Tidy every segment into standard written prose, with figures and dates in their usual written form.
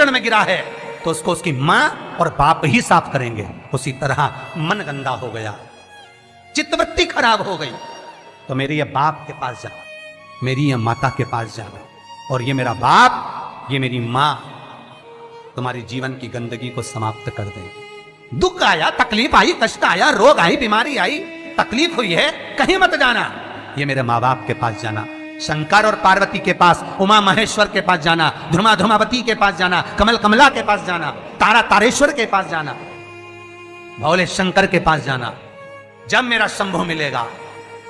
कीचड़ में गिरा है तो उसको उसकी मां और बाप ही साफ करेंगे। उसी तरह मन गंदा हो गया, चित्तवृत्ति खराब हो गई, तो मेरे ये बाप के पास जाना, मेरी ये माता के पास जाना, और ये मेरा बाप, ये मेरी मां तुम्हारी जीवन की गंदगी को समाप्त कर देंगे। दुख आया, तकलीफ आई, कष्ट आया, रोग आई, बीमारी आई, तकलीफ हुई है, कहीं मत जाना, ये मेरे माँ बाप के पास जाना, शंकर और पार्वती के पास, उमा महेश्वर के पास जाना, ध्रुमा ध्रुमावती के पास जाना, कमल कमला के पास जाना, तारा तारेश्वर के पास जाना, भोले शंकर के पास जाना। जब मेरा शंभु मिलेगा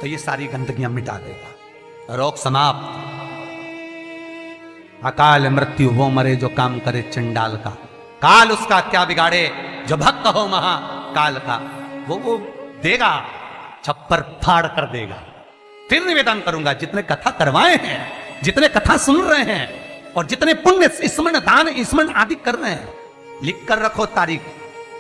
तो ये सारी गंदगियां मिटा देगा। रोग समाप्त। अकाल मृत्यु वो मरे जो काम करे चंडाल का, काल उसका क्या बिगाड़े जो भक्त हो महाकाल का। वो देगा, छप्पर फाड़ कर देगा। फिर निवेदन करूंगा, जितने कथा करवाए हैं, जितने कथा सुन रहे हैं, और जितने पुण्य स्मरण दान स्मरण आदि कर रहे हैं, लिख कर रखो तारीख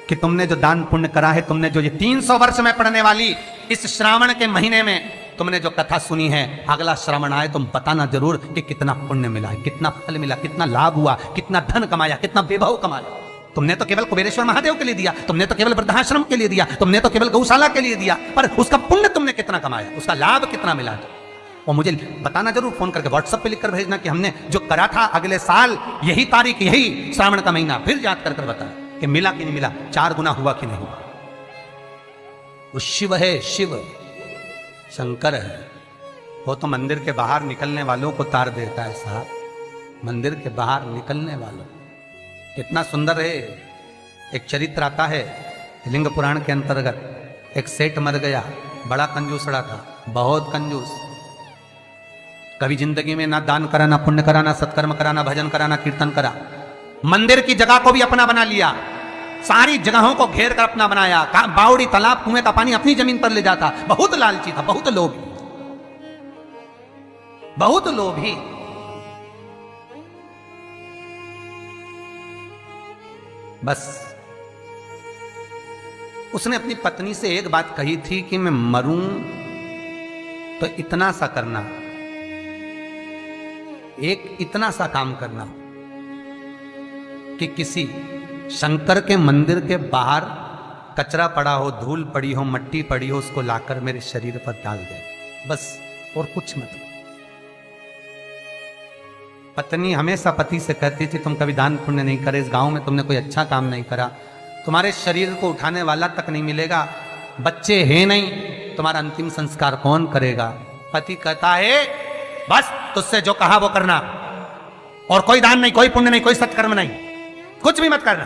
कि तुमने जो दान पुण्य करा है, तुमने जो ये 300 वर्ष में पढ़ने वाली इस श्रावण के महीने में तुमने जो कथा सुनी है, अगला श्रावण आए तुम बताना जरूर कि कितना पुण्य मिला है, कितना फल मिला, कितना लाभ हुआ, कितना धन कमाया, कितना वैभव कमाया। तुमने तो केवल कुबेरेश्वर महादेव के लिए दिया, तुमने तो केवल वृद्धाश्रम के लिए दिया, तुमने तो केवल गौशाला के लिए दिया, पर उसका पुण्य तुमने कितना कमाया, उसका लाभ कितना मिला। और मुझे बताना जरूर, फोन करके व्हाट्सएप पे लिखकर भेजना कि हमने जो करा था अगले साल यही तारीख, यही श्रावण का महीना, फिर याद कर बता कि मिला कि नहीं मिला, 4 गुना हुआ कि नहीं हुआ। वो शिव है, शिव शंकर है। वो तो मंदिर के बाहर निकलने वालों को तार देता है साहब, मंदिर के बाहर निकलने वालों। कितना सुंदर है। एक चरित्र आता है लिंग पुराण के अंतर्गत। एक सेठ मर गया, बड़ा कंजूसड़ा था, बहुत कंजूस। कभी जिंदगी में ना दान करा, ना पुण्य करा, ना सत्कर्म करा, ना भजन करा, ना कीर्तन करा। मंदिर की जगह को भी अपना बना लिया, सारी जगहों को घेर कर अपना बनाया। बावड़ी, तालाब, कुएं का पानी अपनी जमीन पर ले जाता। बहुत लालची था, बहुत लोभी, बहुत लोभी। बस उसने अपनी पत्नी से एक बात कही थी कि मैं मरूं तो इतना सा करना, एक इतना सा काम करना कि किसी शंकर के मंदिर के बाहर कचरा पड़ा हो, धूल पड़ी हो, मट्टी पड़ी हो, उसको लाकर मेरे शरीर पर डाल दे, बस, और कुछ मत। पत्नी हमेशा पति से कहती थी तुम कभी दान पुण्य नहीं करे, इस गांव में तुमने कोई अच्छा काम नहीं करा, तुम्हारे शरीर को उठाने वाला तक नहीं मिलेगा, बच्चे हैं नहीं, तुम्हारा अंतिम संस्कार कौन करेगा। पति कहता है बस तुझसे जो कहा वो करना, और कोई दान नहीं, कोई पुण्य नहीं, कोई सत्कर्म नहीं, कुछ भी मत करना।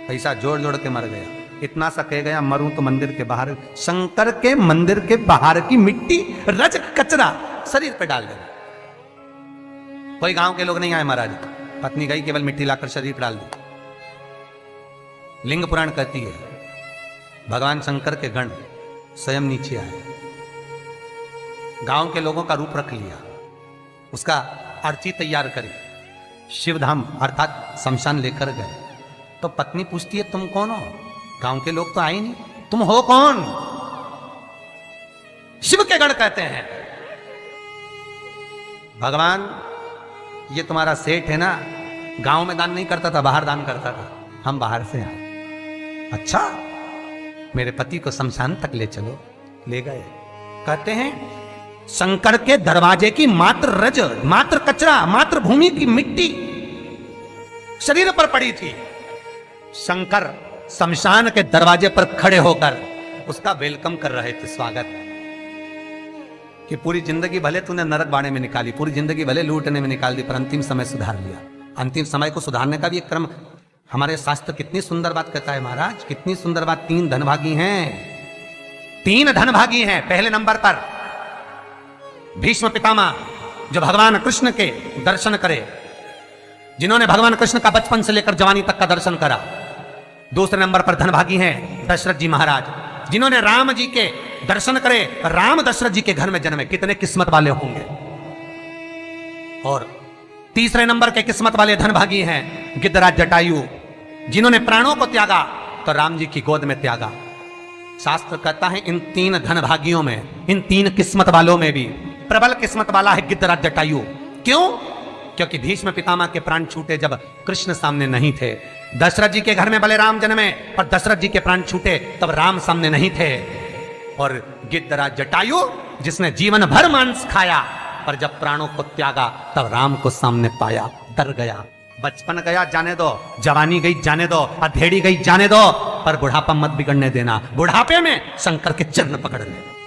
पैसा जोड़ जोड़ के मर गया। इतना सा कह गया मरूं तो मंदिर के बाहर, शंकर के मंदिर के बाहर की मिट्टी, रज, कचरा शरीर पे डाल देना। कोई गांव के लोग नहीं आए महाराज, पत्नी गई, केवल मिट्टी लाकर शरीर पर डाल दी। लिंग पुराण कहती है भगवान शंकर के गण स्वयं नीचे आए, गांव के लोगों का रूप रख लिया, उसका अर्थी तैयार करी, शिवधाम अर्थात शमशान लेकर गए। तो पत्नी पूछती है तुम कौन हो? गांव के लोग तो आए नहीं, तुम हो कौन? शिव के गण कहते हैं भगवान ये तुम्हारा सेठ है ना, गांव में दान नहीं करता था, बाहर दान करता था, हम बाहर से आए। अच्छा, मेरे पति को शमशान तक ले चलो। ले गए। कहते हैं शंकर के दरवाजे की मात्र रज, मात्र कचरा, मात्र भूमि की मिट्टी शरीर पर पड़ी थी। शंकर शमशान के दरवाजे पर खड़े होकर उसका वेलकम कर रहे थे, स्वागत, कि पूरी जिंदगी भले तूने नरक बाड़े में निकाली, पूरी जिंदगी भले लूटने में निकाल दी, पर अंतिम समय सुधार लिया। अंतिम समय को सुधारने का भी एक क्रम हमारे शास्त्र कितनी सुंदर बात कहता है महाराज, कितनी सुंदर बात। 3 धनभागी हैं, 3 धनभागी हैं। पहले नंबर पर भीष्म पितामह, जो भगवान कृष्ण के दर्शन करे, जिन्होंने भगवान कृष्ण का बचपन से लेकर जवानी तक का दर्शन करा। दूसरे नंबर पर धनभागी हैं दशरथ जी महाराज, जिन्होंने राम जी के दर्शन करे, राम दशरथ जी के घर में जन्मे, कितने किस्मत वाले होंगे। और तीसरे नंबर के किस्मत वाले धनभागी हैं गिद्धराज जटायु, जिन्होंने प्राणों को त्यागा तो राम जी की गोद में त्यागा। शास्त्र कहता है इन 3 धनभागियों में, इन 3 किस्मत वालों में भी प्रबल किस्मत वाला है गिद्धराज जटायु। क्यों? क्योंकि भीष्म पितामह के प्राण छूटे जब कृष्ण सामने नहीं थे। दशरथ जी के घर में भले राम जन्मे, पर दशरथ जी के प्राण छूटे तब राम सामने नहीं थे। और गिद्धराज जटायु जिसने जीवन भर मांस खाया, पर जब प्राणों को त्यागा तब राम को सामने पाया, डर गया। बचपन गया जाने दो, जवानी गई जाने दो, अधेड़ी गई जाने दो, पर बुढ़ापा मत बिगड़ने देना। बुढ़ापे में शंकर के चरण पकड़ ले।